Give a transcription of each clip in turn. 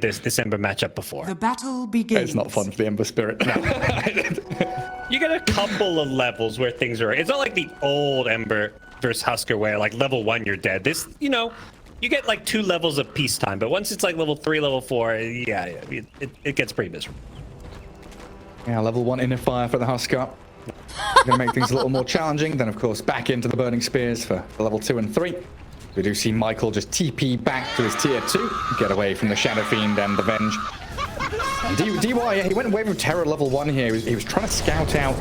this Ember matchup before. The battle begins. It's not fun for the Ember Spirit. You get a couple of levels where things are... It's not like the old Ember versus Huskar where like level 1 you're dead. This, you know, you get like 2 levels of peacetime, but once it's like level 3, level 4, yeah, it gets pretty miserable. Yeah, level 1 inner fire for the Huskar. Gonna make things a little more challenging. Then, of course, back into the Burning Spears for level 2 and 3. We do see Michael just TP back to his tier 2, get away from the Shadow Fiend and the Venge. And DY, yeah, he went Wave of Terror level 1 here. He was trying to scout out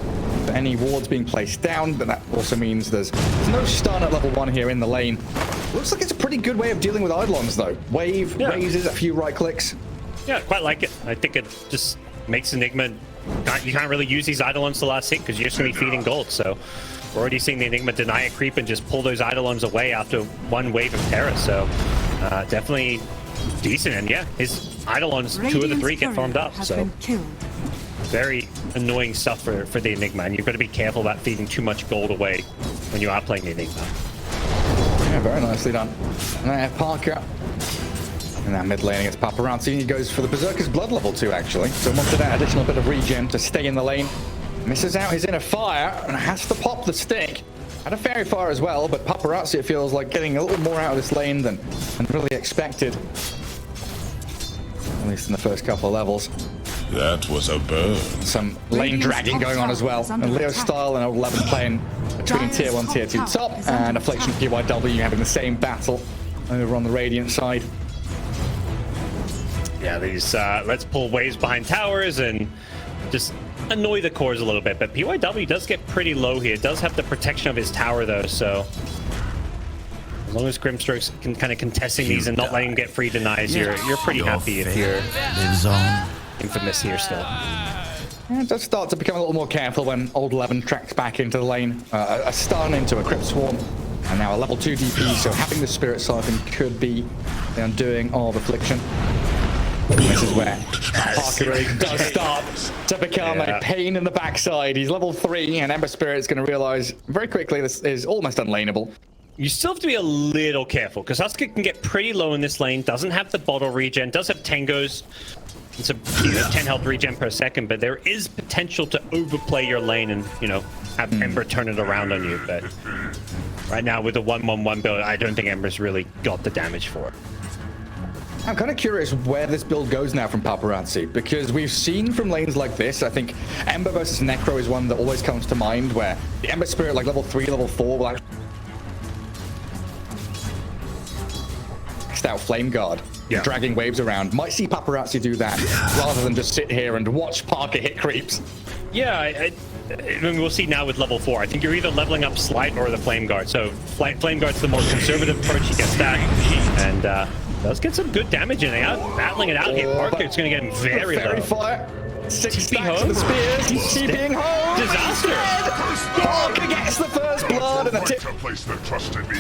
for any wards being placed down, but that also means there's no stun at level 1 here in the lane. Looks like it's a pretty good way of dealing with Eidolons, though. Wave, raises, a few right clicks. Yeah, quite like it. I think it just makes Enigma... You can't really use these Eidolons to last hit because you're just going to be feeding gold, so... We're already seeing the Enigma deny a creep and just pull those Eidolons away after 1 wave of Terra, so definitely decent. And yeah, his Eidolons, 2 of the 3 get farmed up, so very annoying stuff for the Enigma, and you've got to be careful about feeding too much gold away when you are playing the Enigma. Yeah, very nicely done. And there, Parker. And that mid lane against Paparazi, he goes for the Berserker's Blood level 2, actually. So wanted that additional bit of regen to stay in the lane. Misses out his inner fire and has to pop the stick. Had a fairy fire as well, but Paparazi, it feels like getting a little more out of this lane than really expected. At least in the first couple of levels. That was a burn. Some lane dragging going on as well. And Leo Style and Old 11 playing between tier 1, tier 2 top, and Affliction PYW having the same battle over on the Radiant side. Yeah, these let's pull waves behind towers and just annoy the cores a little bit, but PYW does get pretty low here. It does have the protection of his tower though, so as long as Grimstroke's kind of contesting these and not letting him get free denies, you're pretty happy if you're infamous here still. Yeah, it does start to become a little more careful when Old 11 tracks back into the lane. A stun into a Crypt Swarm, and now a level 2 DP, so having the Spirit Siphon could be the undoing of Affliction. This is where Parker really does start to become a pain in the backside. He's level 3, and Ember Spirit's going to realize very quickly this is almost unlaneable. You still have to be a little careful, because Huskar can get pretty low in this lane, doesn't have the bottle regen, does have Tangos. It's a 10 health regen per second, but there is potential to overplay your lane and, you know, have Ember turn it around on you. But right now with the 1-1-1 build, I don't think Ember's really got the damage for it. I'm kind of curious where this build goes now from Paparazi, because we've seen from lanes like this, I think Ember versus Necro is one that always comes to mind, where the Ember Spirit, like level 3, level 4, will actually out Flame Guard, dragging waves around. Might see Paparazi do that, rather than just sit here and watch Parker hit creeps. Yeah, I mean, we'll see now with level 4. I think you're either leveling up Slight or the Flame Guard. So Flame Guard's the more conservative approach. He gets that, and does get some good damage in it. Battling it out here. Parker's going to get him very low. Fire. 6 stacks of the spears. He's TPing home. Disaster. Parker gets the first blood and a tip. Place their trust in me.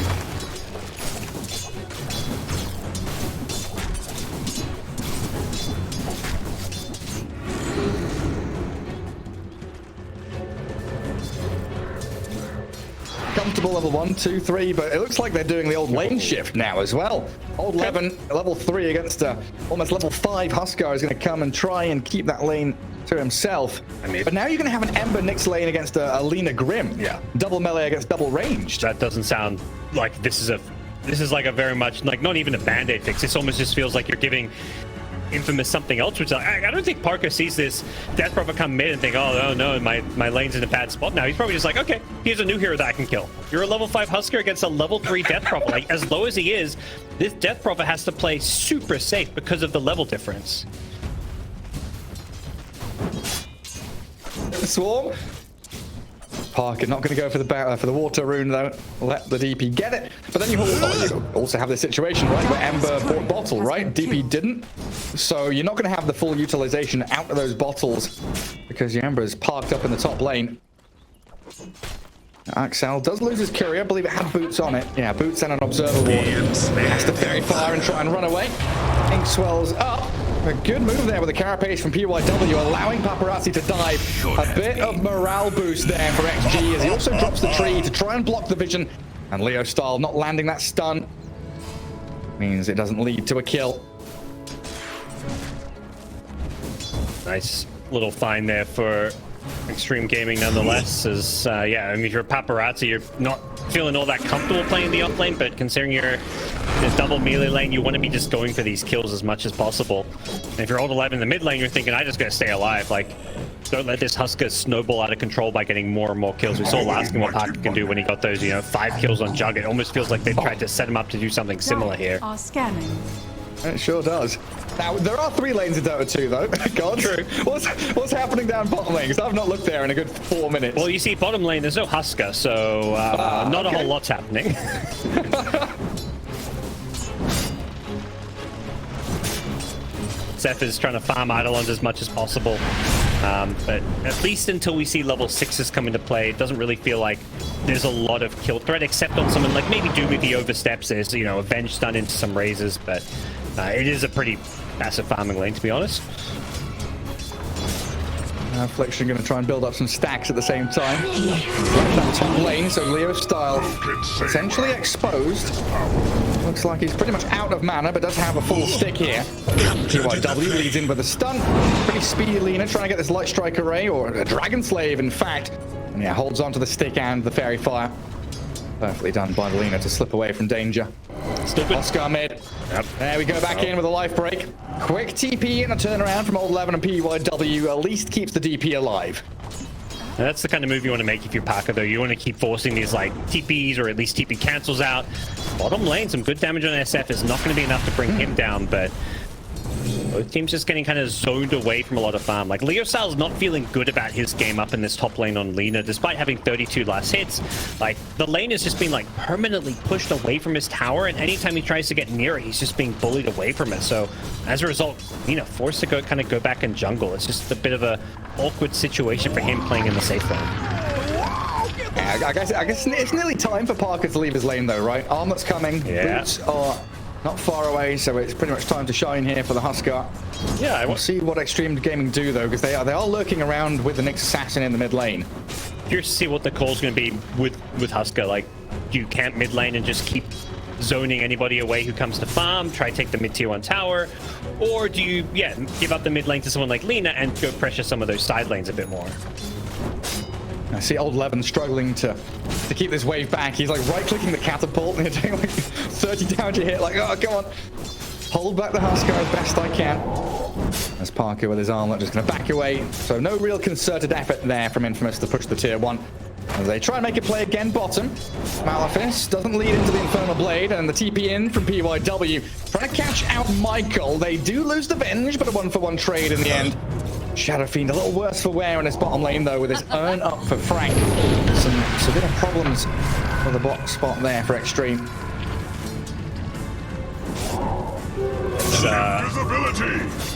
Comfortable level 1, 2, 3, but it looks like they're doing the old lane shift now as well. Old 11, level 3 against almost level 5 Huskar is going to come and try and keep that lane to himself. But now you're going to have an Ember Nyx lane against a Lina Grim. Yeah. Double melee against double ranged. That doesn't sound like this is like a very much, like not even a band-aid fix. This almost just feels like you're giving Infamous something else, which I don't think Parker sees this Death Prophet come mid and think, oh no, my lane's in a bad spot now. He's probably just like, okay, here's a new hero that I can kill. You're a level 5 Huskar against a level 3 Death Prophet. Like, as low as he is, this Death Prophet has to play super safe because of the level difference. Swarm. Parker not going to go for the water rune though. Let the DP get it. But then you also have this situation, right, where Ember bought bottle, right? DP didn't. So you're not going to have the full utilization out of those bottles because your Ember is parked up in the top lane. Axel does lose his courier. I believe it had boots on it. Yeah, boots and an observer ward. Has to fairy fire and try and run away. Ink swells up. A good move there with the carapace from PYW, allowing Paparazi to dive. A bit of morale boost there for XG as he also drops the tree to try and block the vision. And Leo Style not landing that stun means it doesn't lead to a kill. Nice little find there for Extreme Gaming nonetheless. As yeah, I mean, if you're a Paparazi, you're not feeling all that comfortable playing the off lane, but considering you're in a double melee lane, you want to be just going for these kills as much as possible. And if you're old 11 in the mid lane, you're thinking, I just gotta stay alive. Like, don't let this Huskar snowball out of control by getting more and more kills. We saw last game what Parker can do when he got those, 5 kills on Jug. It almost feels like they've tried to set him up to do something similar here. Are scanning. It sure does. Now, there are 3 lanes in Dota 2, though. God, true. What's happening down bottom lane? Because I've not looked there in a good 4 minutes. Well, you see, bottom lane, there's no Huskar, so not a whole lot's happening. Seth is trying to farm Eidolons as much as possible. But at least until we see level 6s come into play, it doesn't really feel like there's a lot of kill threat, except on someone like maybe Doom if he oversteps. There's, Avenge stun into some razors, but it is a pretty massive farming lane, to be honest. Affliction going to try and build up some stacks at the same time. That top lane, so Leo style essentially exposed. Looks like he's pretty much out of mana, but does have a full stick here. TYW leads in with a stun. Pretty speedy Lina trying to get this Light Strike Array, or a Dragon Slave, in fact. And yeah, holds on to the stick and the Fairy Fire. Perfectly done by Lina to slip away from danger. Stupid. Huskar mid. Yep. There we go, back in with a life break. Quick TP and a turnaround from old 11 and PYW at least keeps the DP alive. That's the kind of move you want to make if you're Parker, though. You want to keep forcing these like TPs, or at least TP cancels out. Bottom lane, some good damage on SF is not going to be enough to bring him down, but both teams just getting kind of zoned away from a lot of farm. Like, Leo Sal's not feeling good about his game up in this top lane on Lina, despite having 32 last hits. Like, the lane has just been like permanently pushed away from his tower, and anytime he tries to get near it, he's just being bullied away from it. So as a result, forced to go back in jungle. It's just a bit of a awkward situation for him playing in the safe lane. Yeah, I guess it's nearly time for Parker to leave his lane, though, right? Armlet's coming. Yeah. Boots are not far away, so it's pretty much time to shine here for the Huskar. Yeah, We'll see what Extreme Gaming do, though, because they are lurking around with the next assassin in the mid lane. Curious to see what the call's going to be with Huskar. Like, do you camp mid lane and just keep zoning anybody away who comes to farm, try to take the mid tier 1 tower, or do you give up the mid lane to someone like Lina and go pressure some of those side lanes a bit more? I see old Levin struggling to keep this wave back. He's like right-clicking the catapult and doing like 30 damage a hit. Like, oh, come on. Hold back the Huskar as best I can. As Parker with his armlet just going to back away. So no real concerted effort there from Infamous to push the tier 1. As they try and make it play again bottom. Malefice doesn't lead into the Infernal Blade, and the TP in from PYW. Trying to catch out Michael. They do lose the Venge, but a 1-for-1 trade in the end. Shadow Fiend a little worse for wear in his bottom lane, though, with his earn up for Frank. Some severe problems for the bot spot there for Extreme.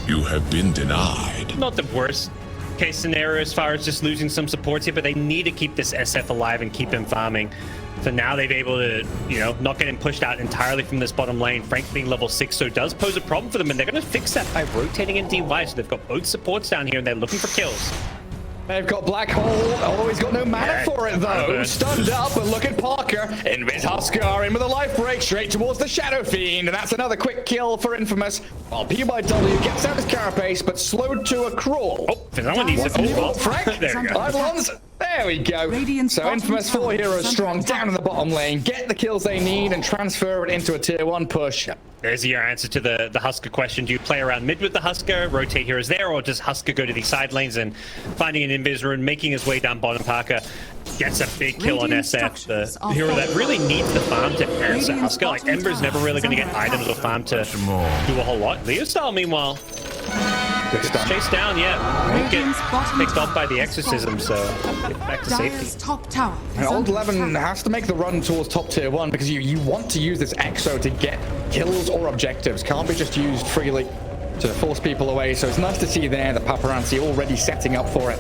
You have been denied. Not the worst case scenario as far as just losing some supports here, but they need to keep this SF alive and keep him farming. So now they've able to, not get him pushed out entirely from this bottom lane. Frank being level 6, so it does pose a problem for them, and they're going to fix that by rotating in DY. So they've got both supports down here, and they're looking for kills. They've got Black Hole. Oh, he's got no mana for it, though. Stunned up, but look at Parker. In with Huskar, in with a life break, straight towards the Shadow Fiend. And that's another quick kill for Infamous. While PYW gets out his carapace, but slowed to a crawl. Oh, someone needs to Frank. There we go. Eidolons. There we go. So Infamous 4 heroes strong down in the bottom lane. Get the kills they need and transfer it into a tier 1 push. There's your answer to the Huskar question. Do you play around mid with the Huskar, rotate heroes there, or does Huskar go to these side lanes and finding an invis rune, making his way down bottom? Parker gets a big kill on SF, the hero that really needs the farm to answer Huskar. Like, Ember's never really going to get items or farm to do a whole lot. Leo Style, meanwhile, chased down, won't get picked off by the exorcism, so get back to safety. Top tower and old 11 has to make the run towards top tier 1 because you want to use this exo to get kills or objectives. Can't be just used freely to force people away. So it's nice to see there the Paparazi already setting up for it.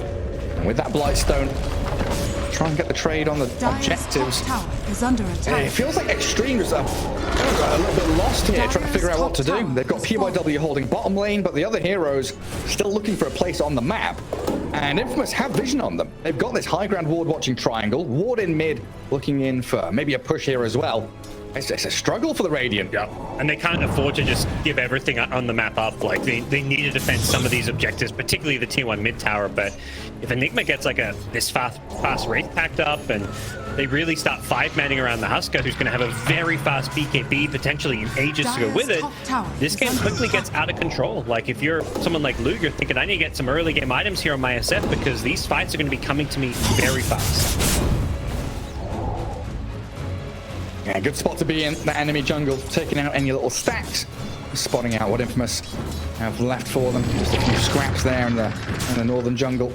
And with that Blightstone, try and get the trade on the objectives. Is under attack. It feels like Extreme is a little bit lost here, trying to figure out what to do. They've got PYW holding bottom lane, but the other heroes still looking for a place on the map. And Infamous have vision on them. They've got this high ground ward watching triangle, ward in mid, looking in for maybe a push here as well. It's a struggle for the Radiant. Yeah, and they can't afford to just give everything on the map up. Like they need to defend some of these objectives, particularly the T1 mid tower. But if Enigma gets like this fast Wraith packed up, and they really start 5-manning around the Huskar, who's going to have a very fast BKB, potentially ages to go with it, this game quickly gets out of control. Like if you're someone like Luke, you're thinking, I need to get some early game items here on my SF because these fights are going to be coming to me very fast. Yeah, good spot to be in, that enemy jungle, taking out any little stacks, spotting out what Infamous have left for them. Just a few scraps there in the northern jungle.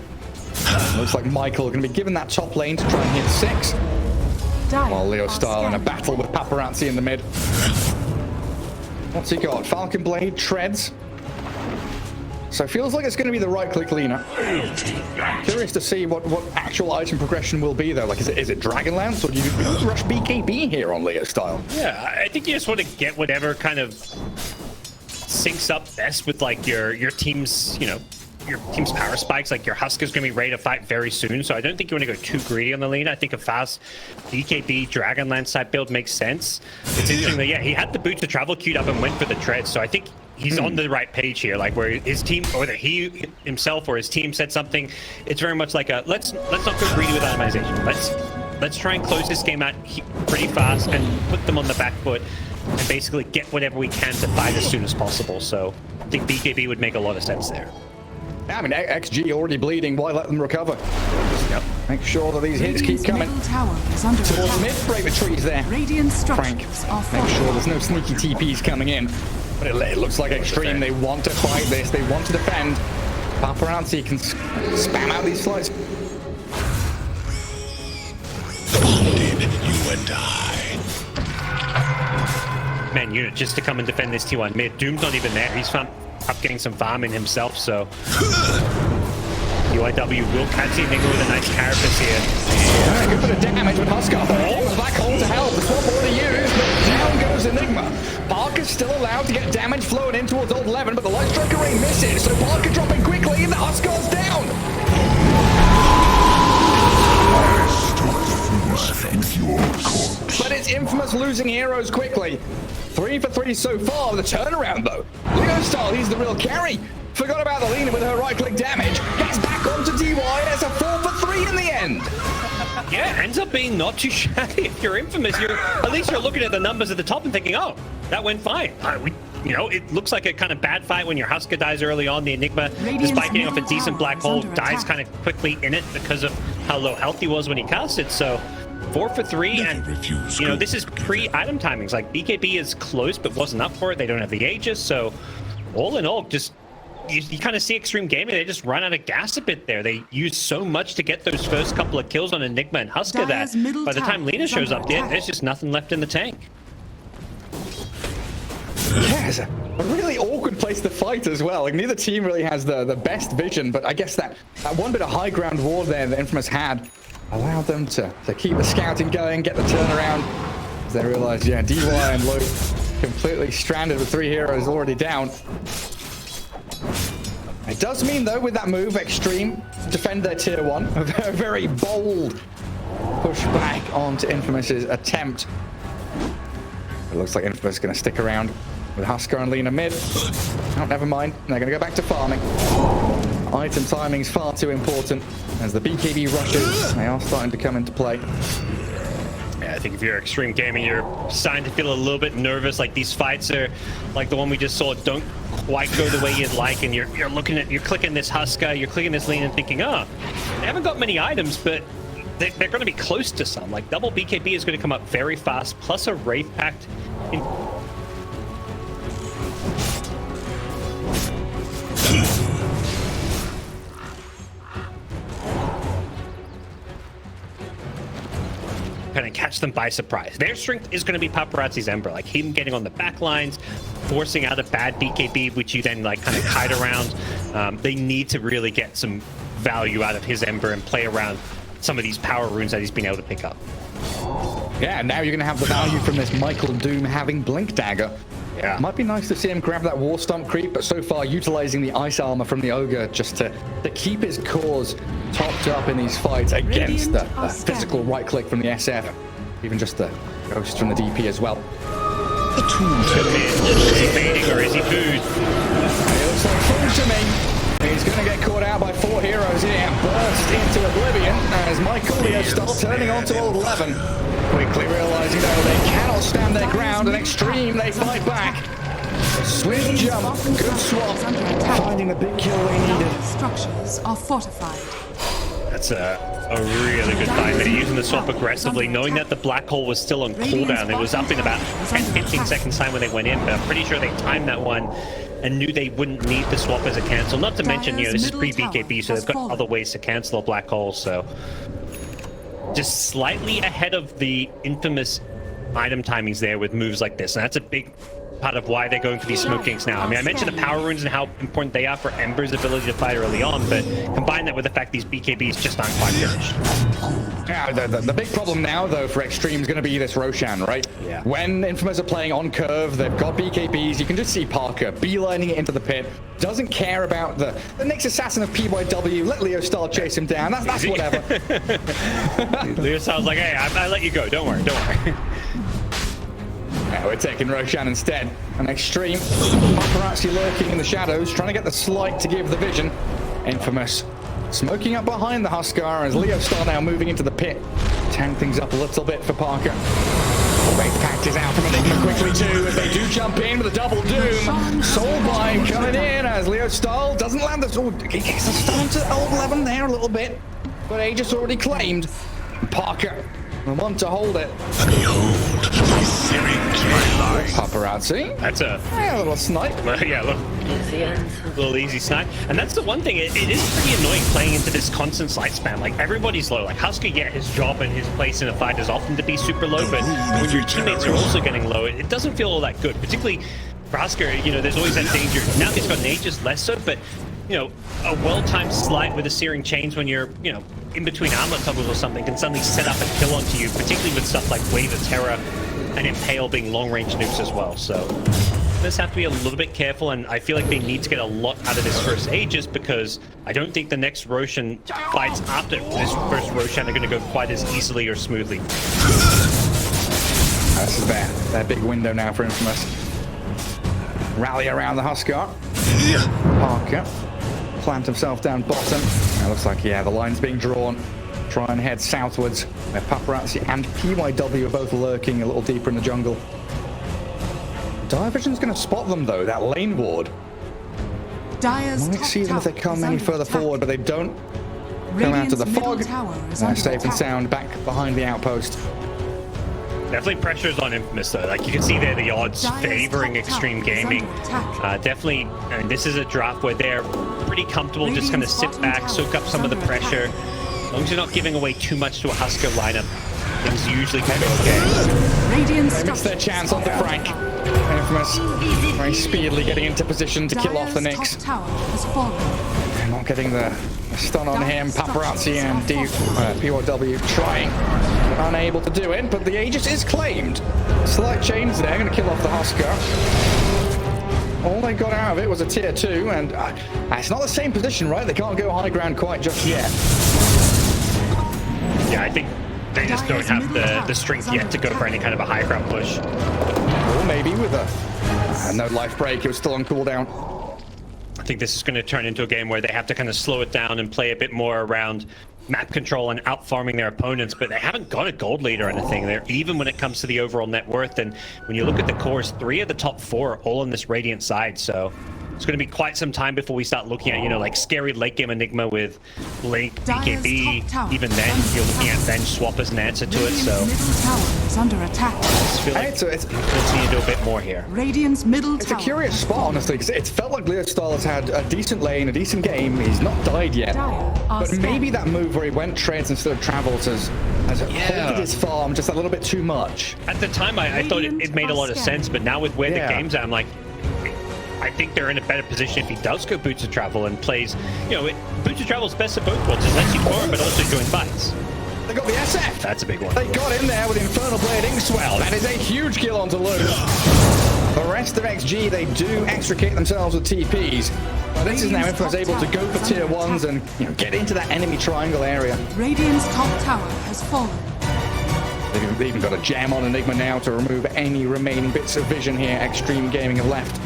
Looks like Michael going to be given that top lane to try and hit 6. While Leo Style in a battle with Paparazi in the mid. What's he got? Falcon Blade, Treads. So it feels like it's going to be the right-click Lina. Curious to see what actual item progression will be, though. Like, is it Dragonlance, or do you rush BKB here on Leo Style? Yeah, I think you just want to get whatever kind of syncs up best with, like, your team's, you know, your team's power spikes. Like, your Huskar's going to be ready to fight very soon, so I don't think you want to go too greedy on the Lina. I think a fast BKB Dragonlance type build makes sense. It's interesting that, yeah, he had the Boots of Travel queued up and went for the Tread, so I think he's on the right page here, like where his team, or whether he himself or his team said something. It's very much like a let's not go greedy with itemization. Let's try and close this game out pretty fast and put them on the back foot and basically get whatever we can to fight as soon as possible. So I think BKB would make a lot of sense there. Yeah, I mean, XG already bleeding. Why let them recover? Yep. Make sure that these hits keep coming. Towards mid, break the trees there. Frank, make sure there's no sneaky TPs coming in. But it looks like Extreme. They want to fight this. They want to defend. Paparazzi can spam out these slides. Bonded, you and I. Man, unit just to come and defend this T1 mid. Doom's not even there. He's up getting some farming himself, so UIW will catch the Enigma with a nice carapace here. Yeah, good bit of damage with Huskar. Oh, black hole to help. The swap already used, but down goes Enigma. Parker's still allowed to get damage flowing in towards Old 11, but the Light Strike Array misses, so Parker dropping quickly, and the Huskar's down. But it's Infamous losing heroes quickly. 3 for 3 so far. The turnaround, though. Leo Style, he's the real carry. Forgot about the Lina with her right-click damage. Gets back onto DY, and it's a 4 for 3 in the end. Yeah, ends up being not too shabby. If you're Infamous, at least you're looking at the numbers at the top and thinking, oh, that went fine. You know, it looks like a kind of bad fight when your Huskar dies early on. The Enigma, despite getting off a decent black hole, dies kind of quickly in it because of how low health he was when he cast it. So 4 for 3, and you know, this is pre-item timings. Like, BKB is close but wasn't up for it. They don't have the Aegis, so all in all, just you kind of see Extreme Gaming, they just run out of gas a bit there. They use so much to get those first couple of kills on Enigma and Huskar that by the time Lina shows up there, there's just nothing left in the tank. Yeah, it's a really awkward place to fight as well. Like, neither team really has the best vision, but I guess that one bit of high ground war there that Infamous had allowed them to keep the scouting going, get the turnaround, as they realized, yeah, DY and Luke completely stranded with 3 heroes already down. It does mean, though, with that move, Extreme defend their tier 1. A very bold push back onto Infamous's attempt. It looks like Infamous is going to stick around with Huskar and Lina mid. Oh, never mind. They're going to go back to farming. Item timing's far too important. As the BKB rushes, they are starting to come into play. Yeah, I think if you're Extreme Gaming, you're starting to feel a little bit nervous. Like, these fights are like the one we just saw, don't quite go the way you'd like, and you're clicking this Huskar, you're clicking this Lina and thinking, oh, they haven't got many items, but they're going to be close to some. Like, double BKB is going to come up very fast, plus a Wraith Pact. Kind of catch them by surprise. Their strength is going to be Paparazi's Ember, like him getting on the back lines, forcing out a bad BKB, which you then like kind of kite around. They need to really get some value out of his Ember and play around some of these power runes that he's been able to pick up. Yeah, now you're going to have the value from this Michael Doom having Blink Dagger. Yeah. Might be nice to see him grab that War Stomp creep, but so far utilizing the Ice Armor from the Ogre just to keep his cause topped up in these fights against the physical right click from the SF. Even just the Ghost from the DP as well. The tool Is he baiting or is he food? It looks like food to me. He's going to get caught out by 4 heroes here and burst into oblivion as Michael Leostal turning on to old 11. Quickly realizing though they cannot stand their ground, and Extreme they fight back. Swift jump, good swap, finding the big kill they needed. Structures are fortified. That's a really good time. They're using the swap aggressively, knowing that the black hole was still on cooldown. It was up in about 10-15 seconds time when they went in, but I'm pretty sure they timed that one and knew they wouldn't need the swap as a cancel. Not to mention, this is pre-BKB, so they've got other ways to cancel a black hole, so just slightly ahead of the infamous item timings there with moves like this, and that's a big part of why they're going for these smoke kinks now. I mean, I mentioned the power runes and how important they are for Ember's ability to fight early on, but combine that with the fact these BKBs just aren't quite finished. Yeah, the big problem now, though, for Extreme is going to be this Roshan, right? Yeah. When Infamous are playing on curve, they've got BKBs, you can just see Parker beelining it into the pit, doesn't care about the next assassin of PYW, let Leostal chase him down, that's whatever. Leostal's like, hey, I let you go, don't worry. Yeah, we're taking Roshan instead. An Extreme. Paparazzi lurking in the shadows, trying to get the slight to give the vision. Infamous smoking up behind the Huskar as Leostal now moving into the pit. Tank things up a little bit for Parker. Wraith Pact is out from Enigma quickly too as they do jump in with a double doom. Soulbind coming in as Leostal doesn't land the sword. He gets a stun to old 11 there a little bit, but Aegis already claimed. Parker will want to hold it. Behold, my syringe, my life. Paparazzi. That's a little snipe. yeah, look, a little easy snipe. And that's the one thing, it is pretty annoying playing into this constant slight spam. Like, everybody's low. Like, Huskar, yeah, his job and his place in a fight is often to be super low, but when your teammates are also getting low, it doesn't feel all that good. Particularly for Huskar, there's always that danger. Now he's got an Aegis less so, but a well-timed slight with a searing chains when you're, in between armlet toggles or something can suddenly set up a kill onto you, particularly with stuff like Wave of Terror and Impale being long-range nukes as well. So just have to be a little bit careful, and I feel like they need to get a lot out of this first Aegis because I don't think the next Roshan fights after this first Roshan are going to go quite as easily or smoothly. This is their big window now for Infamous. Rally around the Huskar. Parker plant himself down bottom. It looks like, the line's being drawn. Try and head southwards. Where Paparazzi and PYW are both lurking a little deeper in the jungle. Direvision's going to spot them, though, that lane ward. Might see them if they come any further forward, but they don't come out of the fog. They're safe and sound back behind the outpost. Definitely pressures on Infamous, though. Like, you can see there the odds favoring Extreme Gaming. Definitely, and this is a draft where they're pretty comfortable just kind of sit back, soak up some of the pressure. As long as you're not giving away too much to a Huskar lineup, things usually can go okay. They missed their chance on the Frank. Infamous very speedily getting into position to kill off the Nyx. Not getting the stun on him. Paparazzi and PYW trying, but unable to do it. But the Aegis is claimed. Slight change there, going to kill off the Huskar. All they got out of it was a tier 2, and it's not the same position, right? They can't go high ground quite just yet. Yeah, I think they just don't have the strength yet to go for any kind of a high ground push. Or maybe with a no life break, it was still on cooldown. I think this is going to turn into a game where they have to kind of slow it down and play a bit more around map control and out-farming their opponents, but they haven't got a gold lead or anything there, even when it comes to the overall net worth. And when you look at the cores, 3 of the top 4 are all on this Radiant side, so it's going to be quite some time before we start looking at, like scary late game Enigma with Blink, BKB. Even then, you're looking at Venge swap as an answer to it, so is under attack. I just feel like let's need to do a bit more here. Radiant's middle It's a curious spot, honestly, because it's felt like Leostal has had a decent lane, a decent game. He's not died yet. But maybe that move where he went trades instead of travels has holded his farm just a little bit too much. At the time, I thought it made a lot of sense, but now with where the game's at, I'm like, I think they're in a better position if he does go Boots of Travel and plays, Boots of Travel's best of both worlds. It lets you farm, but also join fights. They got the SF. That's a big one. They got in there with Infernal Blade Inkswell. That is a huge kill onto Luke. The rest of XG, they do extricate themselves with TPs. But this is now Infamous able to go for tier 1s and get into that enemy triangle area. Radiant's top tower has fallen. They've even got a gem on Enigma now to remove any remaining bits of vision here. Extreme Gaming have left.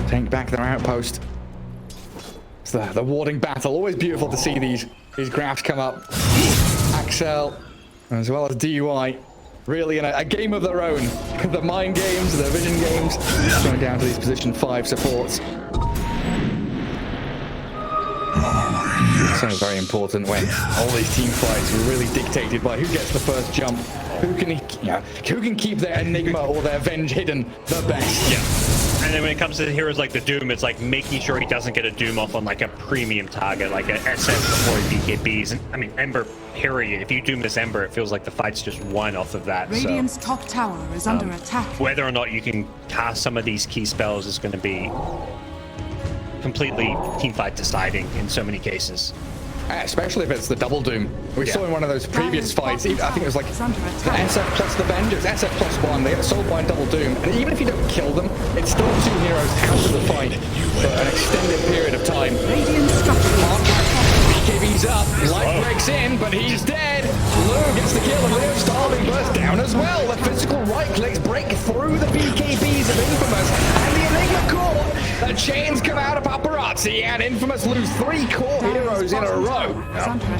Take back their outpost. It's the warding battle. Always beautiful to see these graphs come up. Axel, as well as DUI, really in a game of their own. The mind games, the vision games, going down to these position 5 supports. So very important when all these team fights are really dictated by who gets the first jump, who can keep their Enigma or their Venge hidden the best. Yeah. And then when it comes to heroes like the Doom, it's like making sure he doesn't get a Doom off on like a premium target, like a SF before he BKBs. And I mean, Ember, period. If you Doom this Ember, it feels like the fight's just won off of that. Radiant's top tower is under attack. Whether or not you can cast some of these key spells is going to be completely teamfight deciding in so many cases. Especially if it's the double Doom. We saw in one of those previous fights, I think it was like the SF plus the Avengers, SF plus 1, they get sold by a double Doom. And even if you don't kill them, it's still 2 heroes out of the fight for an extended period of time. BKB's up, life breaks in, but he's dead. Lou gets the kill, and Leo Starling bursts down as well. The physical right clicks break through the BKBs of Infamous, and the Enigma core. The chains come out of Paparazzi, and Infamous lose 3 core heroes in a row.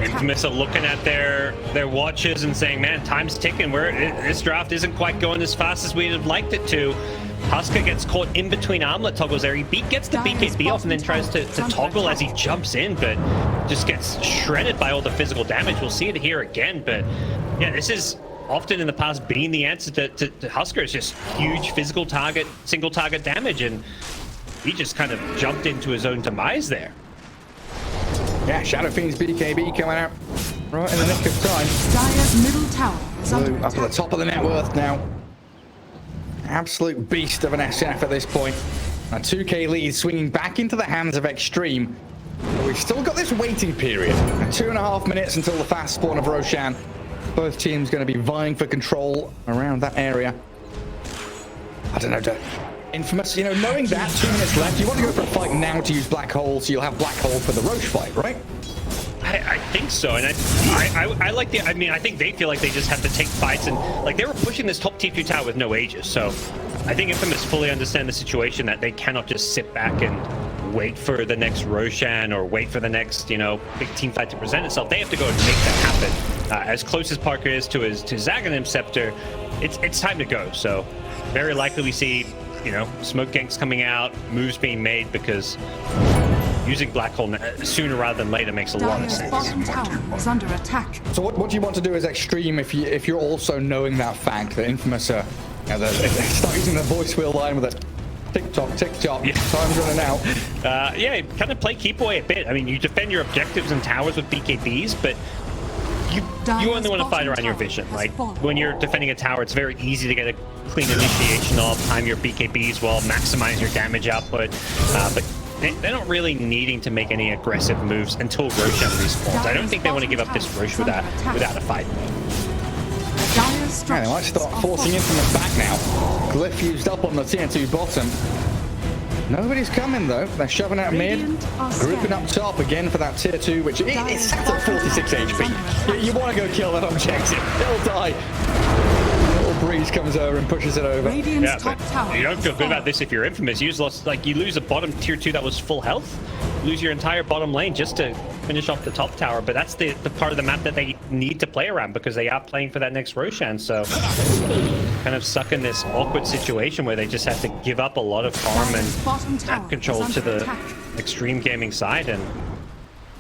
Infamous are looking at their watches and saying, man, time's ticking. This draft isn't quite going as fast as we'd have liked it to. Huskar gets caught in between armlet toggles there. He gets the BKB off and then tries to toggle as he jumps in, but just gets shredded by all the physical damage. We'll see it here again, but yeah, this is often in the past been the answer to Huskar. It's just huge physical target, single target damage, and he just kind of jumped into his own demise there. Yeah, Shadow Fiend's BKB coming out right in the nick of time. Dire's middle tower is under Blue up at the top of the net worth now. Absolute beast of an SF at this point. A 2k lead swinging back into the hands of Extreme. But we've still got this waiting period. 2.5 minutes until the fast spawn of Roshan. Both teams going to be vying for control around that area. I don't know, Infamous, you know, knowing that 2 minutes left, you want to go for a fight now to use Black Hole, so you'll have Black Hole for the Roche fight, right? I think so, and I like the. I mean, I think they feel like they just have to take fights, and like they were pushing this top T2 tower with no Aegis. So I think Infamous fully understand the situation that they cannot just sit back and wait for the next Roshan or wait for the next, you know, big team fight to present itself. They have to go and make that happen. As close as Parker is to his Zaghanim Scepter, it's time to go. So very likely we see, you know, smoke ganks coming out, moves being made, because using Black Hole sooner rather than later makes a lot of sense. bottom tower is under attack. So what do you want to do as Extreme if you're also knowing that fact that Infamous are, you know, they start using the voice wheel line with a tick-tock, yeah. Time's running out. Yeah, kind of play keep away a bit. I mean, you defend your objectives and towers with BKBs, but you only want to fight around your vision. Like, when you're defending a tower, it's very easy to get a clean initiation off, time your BKBs well, maximize your damage output, but they're not really needing to make any aggressive moves until Roshan respawns. I don't think they want to give up this Rosh without a fight. Yeah, they might start forcing Infamous back now. Glyph used up on the tier 2 bottom. Nobody's coming though. They're shoving out mid, grouping up top again for that tier 2, which is set at 46 HP. You want to go kill that objective. It'll die. Breeze comes over and pushes it over. Yeah, but you don't feel good about this if you're Infamous. You lose a bottom tier 2 that was full health, lose your entire bottom lane just to finish off the top tower. But that's the part of the map that they need to play around, because they are playing for that next Roshan. So kind of stuck in this awkward situation where they just have to give up a lot of farm and map control to the Extreme Gaming side, and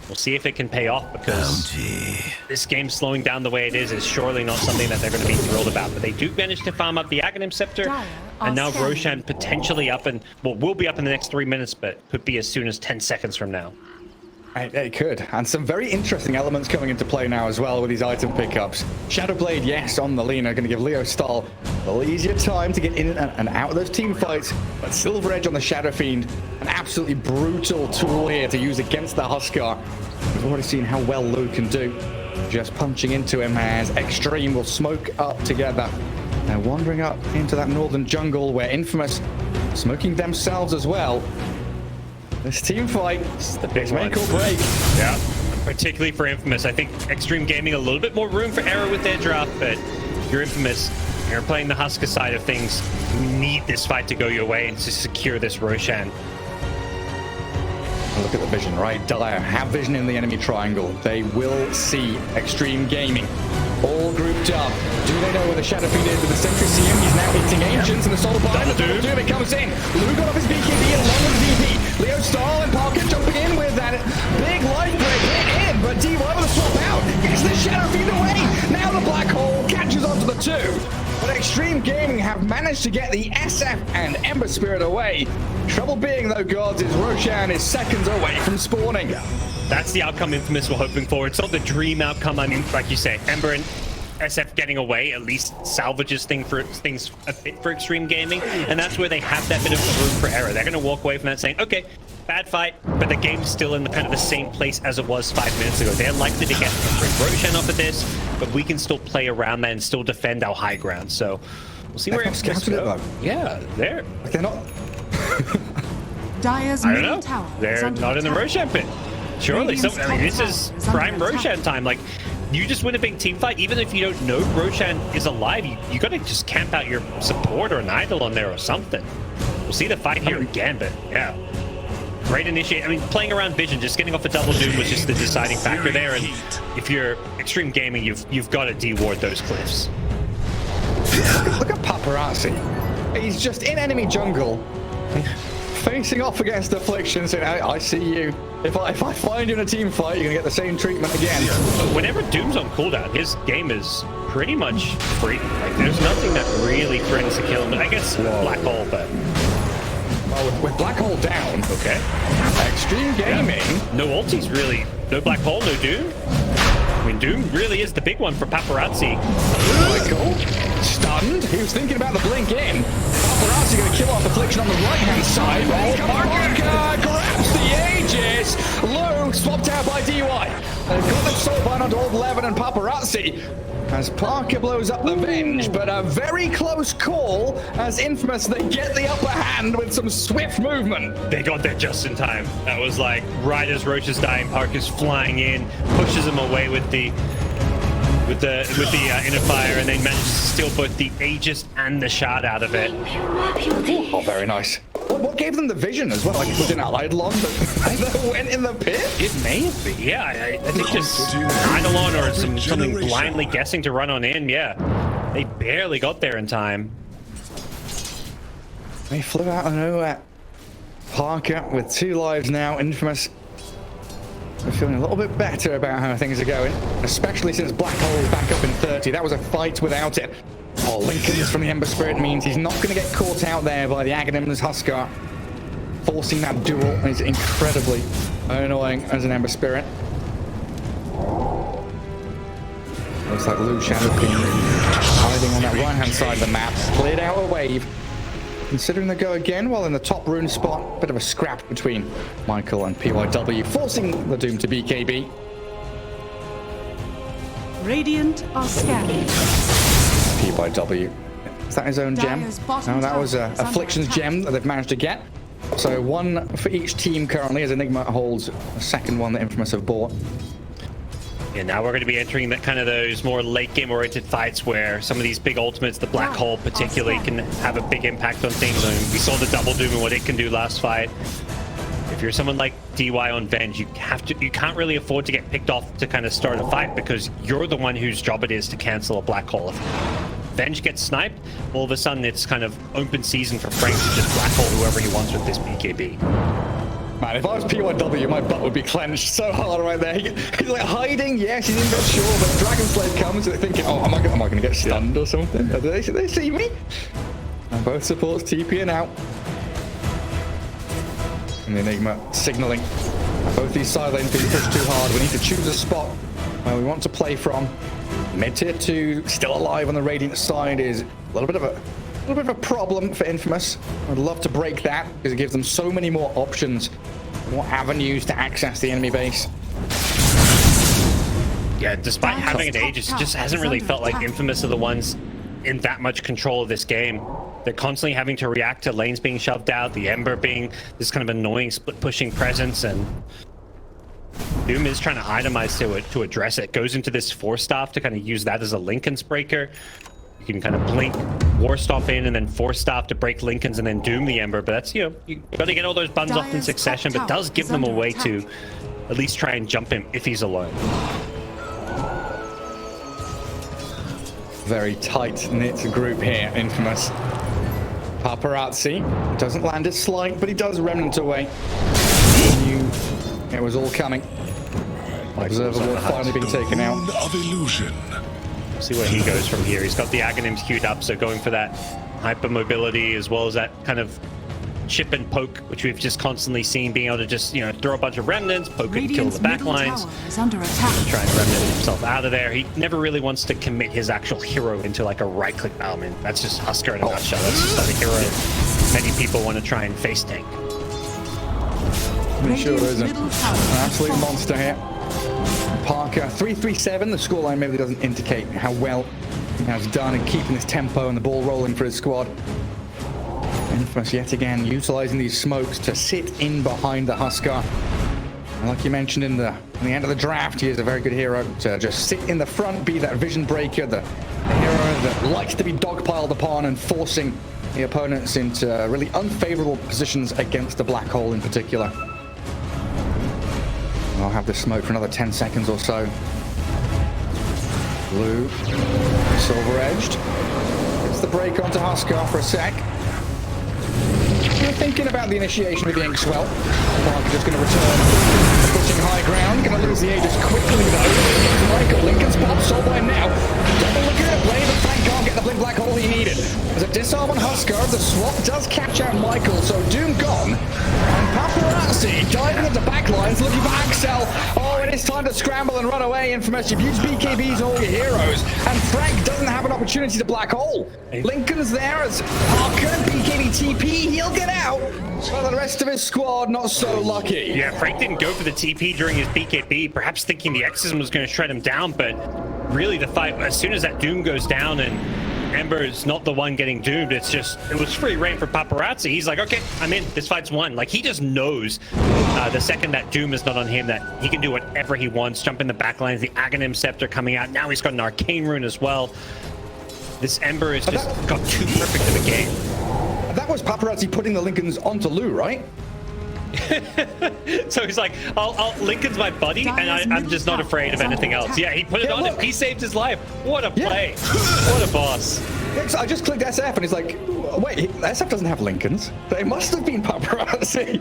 we'll see if it can pay off, because this game slowing down the way it is surely not something that they're going to be thrilled about. But they do manage to farm up the Aghanim Scepter, and now Roshan potentially up, and well, will be up in the next 3 minutes, but could be as soon as 10 seconds from now. It could, and some very interesting elements coming into play now as well with these item pickups. Shadowblade, yes, on the Lina, going to give Leo Stahl a little easier time to get in and out of those team fights, but Silver Edge on the Shadow Fiend, an absolutely brutal tool here to use against the Huskar. We've already seen how well Lou can do, just punching into him as Extreme will smoke up together. They're wandering up into that northern jungle where Infamous smoking themselves as well. This team fight is the big make or break. Yeah, particularly for Infamous. I think Extreme Gaming a little bit more room for error with their draft, but you're Infamous. You're playing the Huskar side of things. You need this fight to go your way and to secure this Roshan. Look at the vision, right? Dire have vision in the enemy triangle. They will see Extreme Gaming. All grouped up. Do they know where the Shadow Fiend is? With the Sentry CM, he's now hitting Ancients and the Soul Bind. The Double Doom, it comes in. Lou got off his BKB along with VP. Leo Stahl and Parker jumping in with that big life break hit in, but DY with a swap out. Gets the Shadow Fiend away. Now the Black Hole catches onto the two. But Extreme Gaming have managed to get the SF and Ember Spirit away. Trouble being, though, gods, is Roshan is seconds away from spawning. That's the outcome Infamous were hoping for. It's not the dream outcome. I mean, like you say, Ember and SF getting away at least salvages things a bit for Extreme Gaming, and that's where they have that bit of room for error. They're going to walk away from that saying, okay, bad fight, but the game's still in the kind of the same place as it was 5 minutes ago. They're likely to get Roshan off of this, but we can still play around that and still defend our high ground. So we'll see where Infamous go. Yeah, they're not. Dire's I don't middle know. tower is They're under not in the attack. Roshan pit. Surely, Radiant's I mean, this top is tower is under prime attack. Roshan time. Like, you just win a big team fight, even if you don't know Roshan is alive, you gotta just camp out your support or an idol on there or something. We'll see the fight here again, but yeah. Great initiate. I mean, playing around vision, just getting off the double doom was just the deciding factor there. And if you're Extreme Gaming, you've got to deward those cliffs. Look at Paparazi. He's just in enemy jungle, facing off against Affliction, saying, I see you. If I find you in a team fight, you're gonna get the same treatment again. Whenever Doom's on cooldown, his game is pretty much free. Like, there's nothing that really threatens to kill him. I guess Black Hole, but with Black Hole down, okay. Extreme Gaming. Yeah. No ultis really. No Black Hole, no Doom. I mean, Doom really is the big one for Paparazzi. Michael, stunned. He was thinking about the blink in. Paparazzi going to kill off Affliction on the right-hand side. Parker grabs the Aegis. Low swapped out by DY. They've got the Soul Bind onto Old Levin and Paparazzi as Parker blows up the Venge, but a very close call as Infamous, they get the upper hand with some swift movement. They got there just in time. That was like right as Roche is dying, Parker's flying in, pushes him away with the inner fire, and they managed to steal both the Aegis and the shard out of it. Oh, very nice. What gave them the vision as well? Like, put in an Eidolon that went in the pit? It may have been. Yeah, I think just Eidolon or something blindly guessing to run on in. Yeah, they barely got there in time. They flew out of nowhere. Parker with 2 lives now. Infamous. We're feeling a little bit better about how things are going, especially since Black Hole is back up in 30. That was a fight without it. Oh, Lincoln's from the Ember Spirit means he's not going to get caught out there by the Aghanims Huskar. Forcing that duel is incredibly annoying as an Ember Spirit. Looks like Lou Shadow King hiding on that right-hand side of the map. Cleared out a wave. Considering the go again while in the top rune spot. Bit of a scrap between Michael and PYW, forcing the Doom to BKB. Radiant are scanning. PYW. Is that his own gem? No, that was Affliction's gem that they've managed to get. So 1 for each team currently, as Enigma holds a second one that Infamous have bought. Yeah, now we're going to be entering that kind of those more late game oriented fights where some of these big ultimates, the Black Hole particularly, can have a big impact on things. I mean, we saw the double doom and what it can do last fight. If you're someone like DY on Venge, you can't really afford to get picked off to kind of start a fight because you're the one whose job it is to cancel a Black Hole. If Venge gets sniped, all of a sudden it's kind of open season for Frank to just Black Hole whoever he wants with this BKB. Man, if I was PYW, my butt would be clenched so hard right there. He's like hiding, yes, he's in bed, sure, but Dragon Slave comes and they're thinking, oh, am I going to get stunned or something? Do they see me? And both supports TPing out. And the Enigma signaling. Both these side lanes being pushed too hard. We need to choose a spot where we want to play from. Mid-tier 2, still alive on the Radiant side, is a little bit of a problem for Infamous. I'd love to break that because it gives them so many more options, more avenues to access the enemy base. Yeah, despite having an Aegis, it just hasn't really felt like Infamous are the ones in that much control of this game. They're constantly having to react to lanes being shoved out, the Ember being this kind of annoying split pushing presence, and Doom is trying to itemize to address it. Goes into this Force Staff to kind of use that as a Linken's breaker. You can kind of blink, War Stop in, and then Force Staff to break Linken's and then Doom the Ember. But that's, you got to get all those buns off in succession, but does give them a way to at least try and jump him if he's alone. Very tight-knit group here, Infamous. Paparazi doesn't land his slight, but he does remnant away. He knew it was all coming. Observable finally being taken out. Of illusion. See where he goes from here. He's got the Aghanims queued up, so going for that hyper mobility as well as that kind of chip and poke, which we've just constantly seen, being able to just, throw a bunch of remnants, poke and kill the back lines, try and remnant himself out of there. He never really wants to commit his actual hero into like a right-click element. That's just Huskar in a nutshell. That's just not a hero many people want to try and face tank. He sure isn't. An absolute monster here. Parker, 3-3-7. The scoreline maybe doesn't indicate how well he has done in keeping this tempo and the ball rolling for his squad. Infamous yet again utilizing these smokes to sit in behind the Huskar. And like you mentioned in the end of the draft, he is a very good hero to just sit in the front, be that vision breaker, the hero that likes to be dogpiled upon and forcing the opponents into really unfavorable positions against the black hole in particular. I'll have this smoke for another 10 seconds or so. Blue, silver-edged. Gets the break onto Huskar for a sec. We're thinking about the initiation of the Inkswell. Parker just going to return. Pushing high ground. Going to lose the Aegis quickly though. Michael, Linken's pop sold by him now. Double looking at a blade, but Frank can't get the blink black hole he needed. There's a disarm on Huskar. The swap does catch out Michael, so Doom gone. And Paparazi diving into backlines, looking for Axel. Oh, it is time to scramble and run away. Infamous, you've used BKBs on all your heroes. And Frank doesn't have an opportunity to black hole. Linken's there as Parker, BKB TP, he'll get out. Well, the rest of his squad not so lucky. Yeah, Frank didn't go for the TP during his BKB, perhaps thinking the Exorcism was going to shred him down, but really the fight, as soon as that Doom goes down and Ember is not the one getting doomed, it was free reign for Paparazi. He's like, okay, I'm in, this fight's won. Like, he just knows the second that Doom is not on him that he can do whatever he wants, jump in the backlines, the Aghanim Scepter coming out. Now he's got an Arcane Rune as well. This Ember has just got too perfect of a game. That was Paparazi putting the Linken's onto Lou, right? So he's like, Linken's my buddy, and I'm just not afraid of anything else. Yeah, he put it on him. He saved his life. What a play. What a boss. I just clicked SF and he's like, wait, SF doesn't have Linken's. It must have been Paparazi.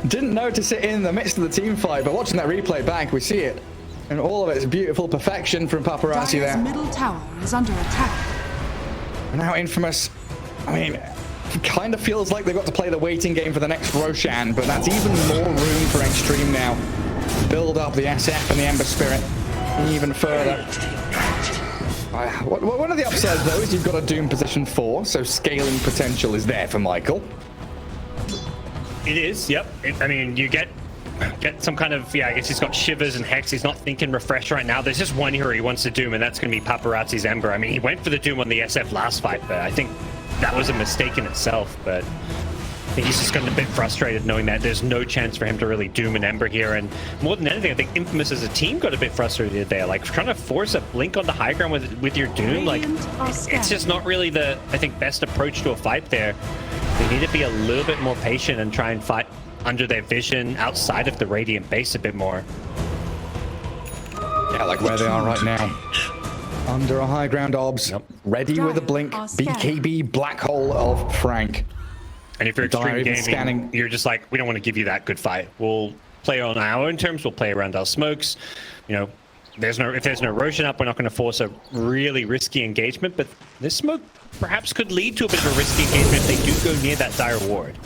Didn't notice it in the midst of the team fight, but watching that replay back, we see it. And all of its beautiful perfection from Paparazi there. Middle tower is under attack. Now Infamous, I mean, it kind of feels like they've got to play the waiting game for the next Roshan, but that's even more room for Extreme now. Build up the SF and the Ember Spirit even further. One of the upsides, though, is you've got a Doom position 4, so scaling potential is there for Michael. It is, yep. I mean, you get some kind of, I guess he's got Shivers and Hex. He's not thinking Refresh right now. There's just one hero he wants to Doom, and that's going to be Paparazi's Ember. I mean, he went for the Doom on the SF last fight, but I think that was a mistake in itself. But I think he's just gotten a bit frustrated knowing that there's no chance for him to really Doom an Ember here. And more than anything, I think Infamous as a team got a bit frustrated there. Like, trying to force a blink on the high ground with your Doom, like, it's just not really the, I think, best approach to a fight there. They need to be a little bit more patient and try and fight under their vision outside of the Radiant base a bit more. Yeah, like where they are right now. Under a high ground obs, ready with a blink, BKB black hole of Frank. And if you're Extreme Gaming, you're just like, we don't want to give you that good fight. We'll play on our own terms, we'll play around our smokes. You know, if there's no Roshan up, we're not going to force a really risky engagement, but this smoke perhaps could lead to a bit of a risky engagement if they do go near that dire ward.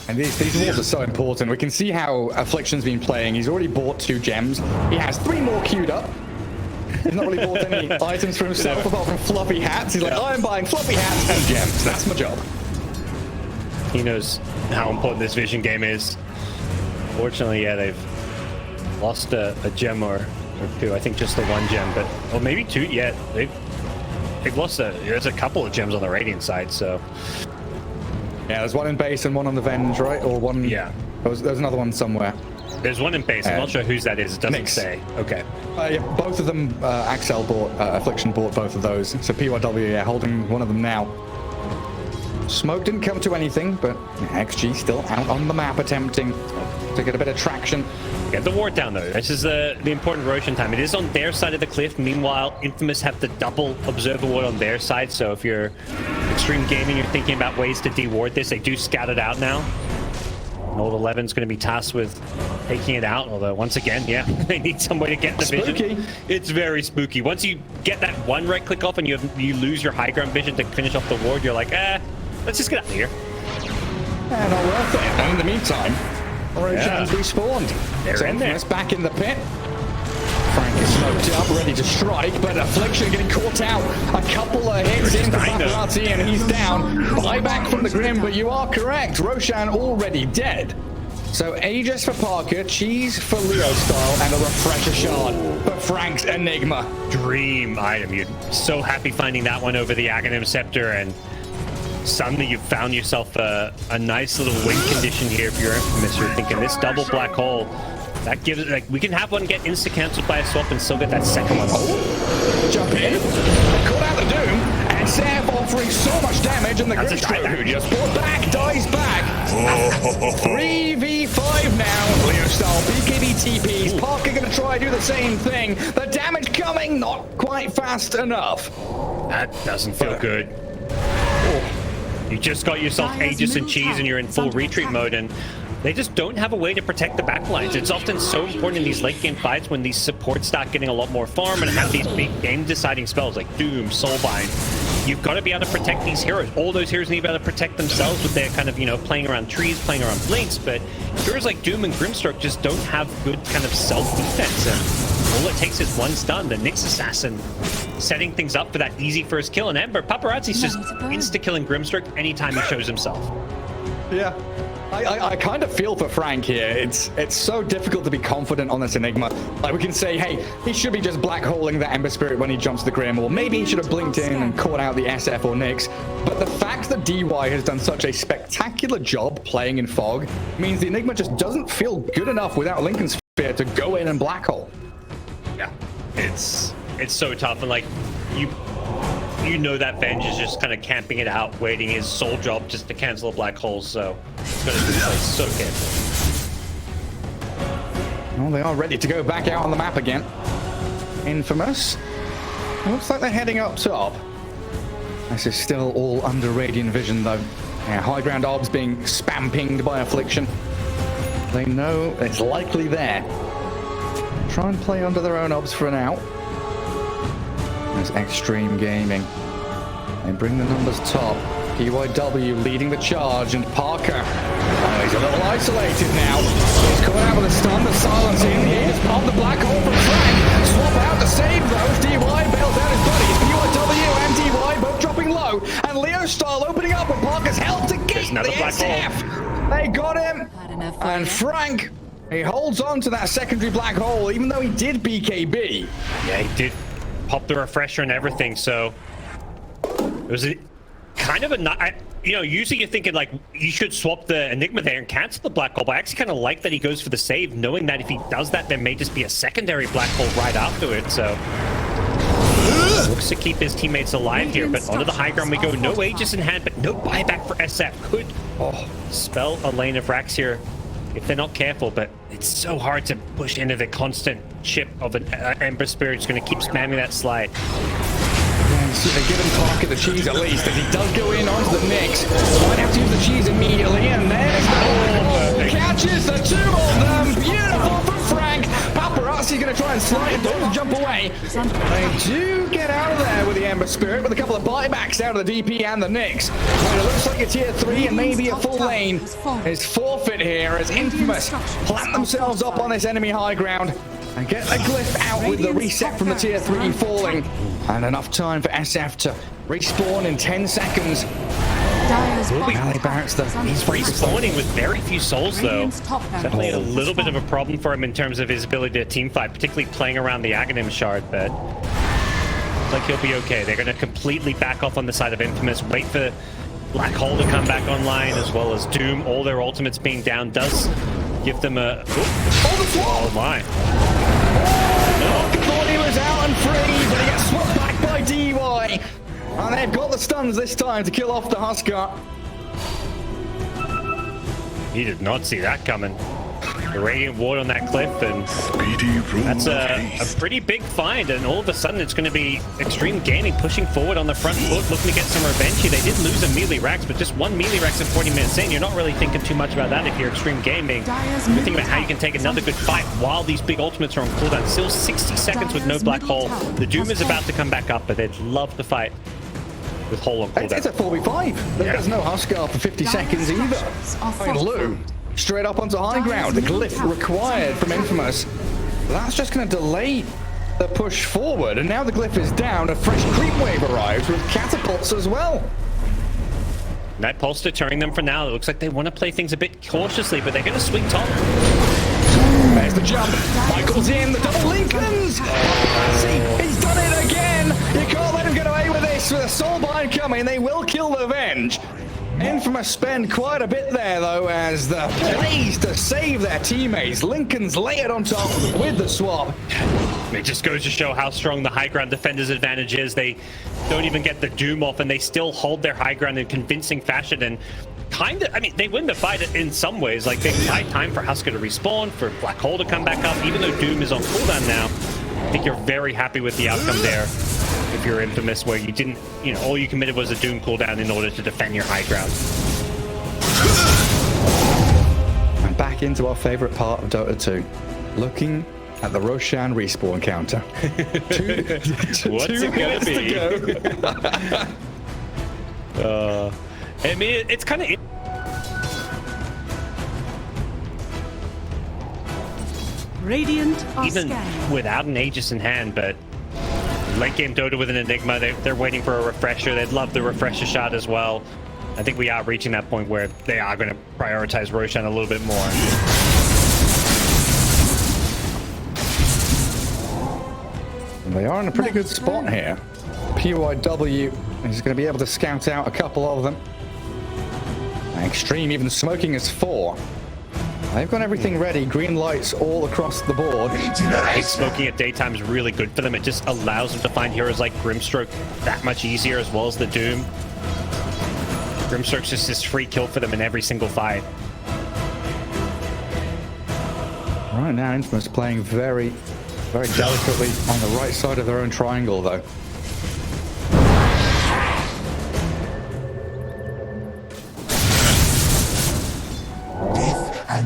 And these walls are so important. We can see how Affliction's been playing. He's already bought 2 gems. He has 3 more queued up. He's not really bought any items for himself apart from fluffy hats. He's like, I'm buying fluffy hats and gems. That's my job. He knows how important this vision game is. Fortunately, yeah, they've lost a gem or 2. I think just the 1 gem, but or maybe 2. Yeah, they've lost there's a couple of gems on the Radiant side, so. Yeah, there's 1 in base and 1 on the Venge, right? Or 1. Yeah. There's another one somewhere. There's one in base. I'm not sure whose that is. It doesn't Nyx. say. Okay. Yeah, both of them, Axel bought, Affliction bought both of those. So PYW, yeah, holding one of them now. Smoke didn't come to anything, but XG still out on the map attempting to get a bit of traction. Get the ward down though. This is the important Roshan time. It is on their side of the cliff. Meanwhile, Infamous have the double observer ward on their side. So if you're Extreme Gaming, you're thinking about ways to deward this. They do scout it out now. And Old 11's going to be tasked with taking it out. Although once again, yeah, they need some way to get the vision. Spooky. It's very spooky. Once you get that one right click off and you lose your high ground vision to finish off the ward, you're like, let's just get out of here. Yeah, not worth it. And in the meantime, Roshan's respawned. They're in there. Infamous back in the pit. Frank is smoked up, ready to strike, but Affliction getting caught out. A couple of hits in for Paparazi, and he's down. Buyback from the Grim, but you are correct. Roshan already dead. So Aegis for Parker, Cheese for Leo Style, and a Refresher Shard for Frank's Enigma. Dream item. You're so happy finding that one over the Aghanim Scepter, and suddenly you've found yourself a nice little win condition here if you're Infamous. You're thinking this double black hole, that gives it, like, we can have one get insta-cancelled by a swap and still get that second one. Oh, jump in. Caught out the Doom, and Seth offering so much damage, and the Grimstroke, who just fought back, dies back. 3v5 now. Leo Style, BKB TPs. Parker gonna try to do the same thing. The damage coming, not quite fast enough. That doesn't feel good. You just got yourself Aegis and Cheese and you're in full retreat mode, and they just don't have a way to protect the backlines. It's often so important in these late game fights when these supports start getting a lot more farm and have these big game deciding spells like Doom, Soulbind. You've got to be able to protect these heroes. All those heroes need to be able to protect themselves with their kind of, you know, playing around trees, playing around blinks, but heroes like Doom and Grimstroke just don't have good kind of self-defense, and all it takes is one stun. The Nyx Assassin setting things up for that easy first kill, and Ember. Paparazzi's just insta-killing Grimstroke anytime he shows himself. Yeah. I kind of feel for Frank here. It's so difficult to be confident on this Enigma. Like, we can say, hey, he should be just black holing that Ember Spirit when he jumps the Grim, or maybe he should have blinked in and caught out the SF or Nyx. But the fact that DY has done such a spectacular job playing in Fog means the Enigma just doesn't feel good enough without Lincoln's Sphere to go in and black hole. Yeah, it's so tough, and like you know that Venge is just kind of camping it out, waiting his sole job just to cancel a black hole, so it's going to be so careful. Well, they are ready to go back out on the map again. Infamous. Looks like they're heading up top. This is still all under Radiant Vision, though. Yeah, high ground orbs being spam pinged by Affliction. They know it's likely there. Try and play under their own orbs for now. There's Extreme Gaming. They bring the numbers top. PYW leading the charge, and Parker. Oh, he's a little isolated now. He's coming out with a stun, the silence in here. He's popped the black hole from Frank. Swap out to save those. DY bails out his buddies. PYW and DY both dropping low. And Leo Style opening up with Parker's help to get the SF. They got him. And Frank, he holds on to that secondary black hole, even though he did BKB. Yeah, he did pop the refresher and everything, so it was a kind of a, you know, usually you're thinking like you should swap the Enigma there and cancel the black hole, but I actually kind of like that he goes for the save, knowing that if he does that, there may just be a secondary black hole right after it, so looks to keep his teammates alive here, but onto the high ground we go. No Aegis in hand, but no buyback for SF. Could spell a lane of racks here if they're not careful, but it's so hard to push into the constant chip of an Ember Spirit. It's going to keep spamming that slide. So they give him Parker the cheese at least, as he does go in onto the Nyx. Might have to use the cheese immediately, and there's the catches the two of them. Beautiful from Frank. Paparazzi going to try and slide, don't jump away. They do get out of there with the Ember Spirit, with a couple of buybacks out of the DP and the Nyx. But it looks like a tier 3 and maybe a full lane is forfeit here as Infamous plant themselves up on this enemy high ground and get a glyph out with the reset from the tier 3 falling. And enough time for SF to respawn in 10 seconds. Valley Barracks, he's respawning with very few souls, though. Definitely a little bit of a problem for him in terms of his ability to teamfight, particularly playing around the Aghanim shard, but looks like he'll be okay. They're going to completely back off on the side of Infamous, wait for Black Hole to come back online, as well as Doom. All their ultimates being down does give them a... Oh, the swap! Oh my. Thought he was out and free, but he gets swapped back by DY. And they've got the stuns this time to kill off the Huskar. He did not see that coming. The Radiant Ward on that cliff, and that's a pretty big find, and all of a sudden it's going to be Extreme Gaming pushing forward on the front foot, looking to get some revenge here. They did lose a melee Rax, but just one melee Rax in 40 minutes in, you're not really thinking too much about that if you're Extreme Gaming. You're thinking about how you can take another good fight while these big ultimates are on cooldown. Still 60 seconds with no Black Hole. The Doom is about to come back up, but they'd love to fight with Hole on cooldown. It's a 4v5. There's no Huskar for 50 seconds either. I mean, Lou, straight up onto high ground. The glyph required from Infamous. That's just going to delay the push forward. And now the glyph is down. A fresh creep wave arrives with catapults as well. That pulse deterring them for now. It looks like they want to play things a bit cautiously, but they're going to swing top. There's the jump. Michael's in. The double Lincolns. See, he's done it again. You can't let him get away with this. With a soulbind coming, they will kill the Venge. Infamous spend quite a bit there, though, as the plays to save their teammates. Lincoln's layered on top with the swap. It just goes to show how strong the high ground defenders' advantage is. They don't even get the Doom off, and they still hold their high ground in convincing fashion. And kind of, I mean, they win the fight in some ways. Like, they buy time for Huskar to respawn, for Black Hole to come back up. Even though Doom is on cooldown now, I think you're very happy with the outcome there. If you're Infamous, where you didn't, you know, all you committed was a Doom cooldown in order to defend your high ground. And back into our favorite part of Dota 2, looking at the Roshan respawn counter. What's it gonna be? I mean, it's kind of... Radiant are even scanning. without an Aegis in hand, but late game Dota with an Enigma, they're waiting for a refresher. They'd love the refresher shot as well. I think we are reaching that point where they are going to prioritize Roshan a little bit more. They are in a pretty good spot here. PYW is going to be able to scout out a couple of them. Extreme even smoking as 4. They've got everything ready. Green lights all across the board. I think smoking at daytime is really good for them. It just allows them to find heroes like Grimstroke that much easier, as well as the Doom. Grimstroke's just this free kill for them in every single fight. Right now, Infamous playing very, very delicately on the right side of their own triangle, though.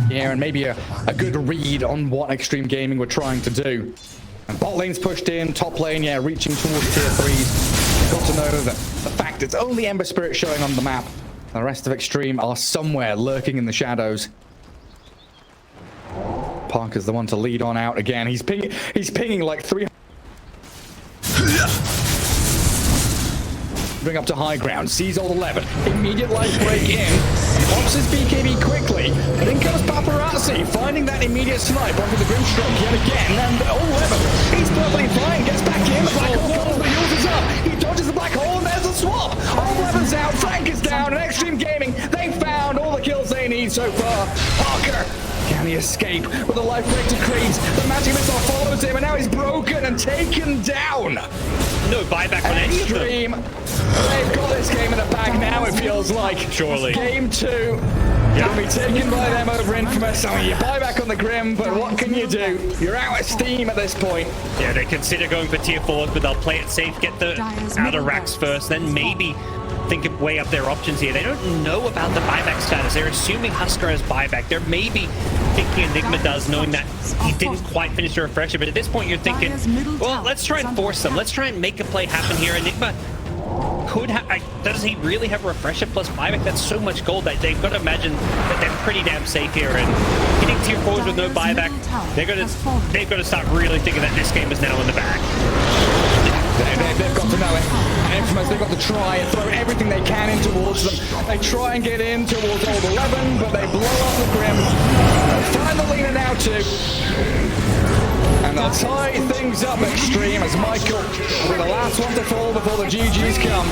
Yeah, and maybe a good read on what Extreme Gaming were trying to do. And bot lane's pushed in, top lane, yeah, reaching towards tier 3s. You've got to know that the fact it's only Ember Spirit showing on the map. The rest of Extreme are somewhere lurking in the shadows. Parker's the one to lead on out again. He's pinging like 300. Bring up to high ground, sees all 11. Immediate life break in. Pops his BKB quickly. And in comes Paparazi, finding that immediate snipe onto the Grimstroke yet again. And all 11. He's perfectly fine, gets back in. The black hole comes, but uses up. He dodges the black hole, and there's a swap. All 11's out, Frank is down, and Extreme Gaming, they found all the kills they need so far. Parker, can he escape with a life break decrees? The magic missile follows him, and now he's broken and taken down. No buyback on Extreme. They've got this game in the bag now, it feels like. Surely. Game 2 will be taken by them over Infamous. I mean, you buy back on the Grim, but what can you do? You're out of steam at this point. Yeah, they consider going for tier 4s, but they'll play it safe, get the outer racks first, then maybe think of way up their options here. They don't know about the buyback status. They're assuming Huskar has buyback. They're maybe thinking Enigma does, knowing that he didn't quite finish the refresher. But at this point, you're thinking, well, let's try and force them. Let's try and make a play happen here. Enigma could have... Does he really have refresher plus buyback? That's so much gold that they've got to imagine that they're pretty damn safe here. And hitting tier 4s with no buyback, they've got to start really thinking that this game is now in the bag. They've got to know it. Infamous, they've got to try and throw everything they can in towards them. They try and get in towards old 11, but they blow up the Grim. They'll find the Lina now too. And they'll tie things up Extreme as Michael will be the last one to fall before the GGs come.